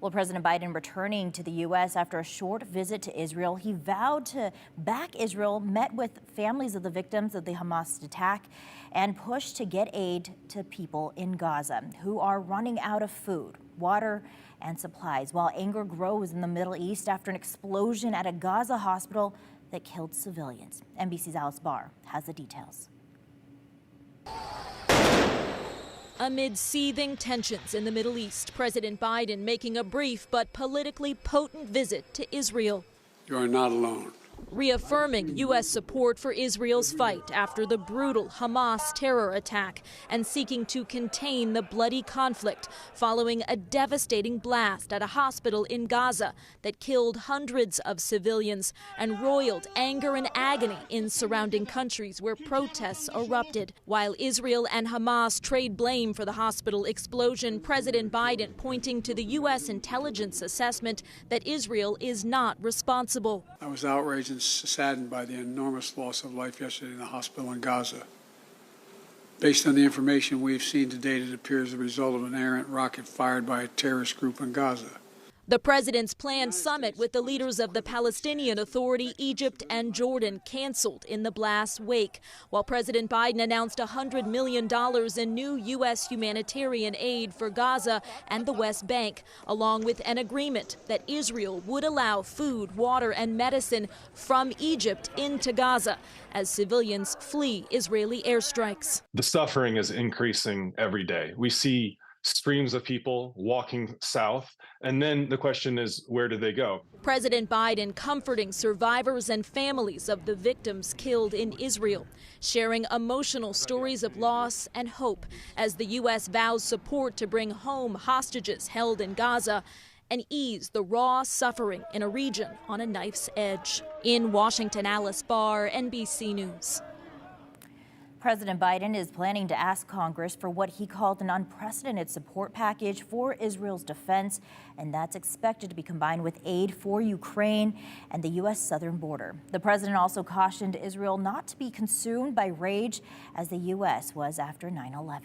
Well, President Biden returning to the U.S. after a short visit to Israel. He vowed to back Israel, met with families of the victims of the Hamas attack, and pushed to get aid to people in Gaza who are running out of food, water, and supplies, while anger grows in the Middle East after an explosion at a Gaza hospital that killed civilians. NBC's Alice Barr has the details. Amid seething tensions in the Middle East, President Biden making a brief but politically potent visit to Israel. You are not alone. Reaffirming U.S. support for Israel's fight after the brutal Hamas terror attack and seeking to contain the bloody conflict following a devastating blast at a hospital in Gaza that killed hundreds of civilians and roiled anger and agony in surrounding countries where protests erupted. While Israel and Hamas trade blame for the hospital explosion, President Biden pointing to the U.S. intelligence assessment that Israel is not responsible. I was outraged and saddened by the enormous loss of life yesterday in the hospital in Gaza. Based on the information we've seen to date, it appears the result of an errant rocket fired by a terrorist group in Gaza. The president's planned summit with the leaders of the Palestinian Authority, Egypt, and Jordan canceled in the blast's wake, while President Biden announced $100 million in new U.S. humanitarian aid for Gaza and the West Bank, along with an agreement that Israel would allow food, water, and medicine from Egypt into Gaza as civilians flee Israeli airstrikes. The suffering is increasing every day. We see streams of people walking south, and then the question is, where do they go? President Biden comforting survivors and families of the victims killed in Israel, sharing emotional stories of loss and hope as the U.S. vows support to bring home hostages held in Gaza and ease the raw suffering in a region on a knife's edge. In Washington, Alice Barr, NBC News. President Biden is planning to ask Congress for what he called an unprecedented support package for Israel's defense, and that's expected to be combined with aid for Ukraine and the U.S. southern border. The president also cautioned Israel not to be consumed by rage as the U.S. was after 9/11.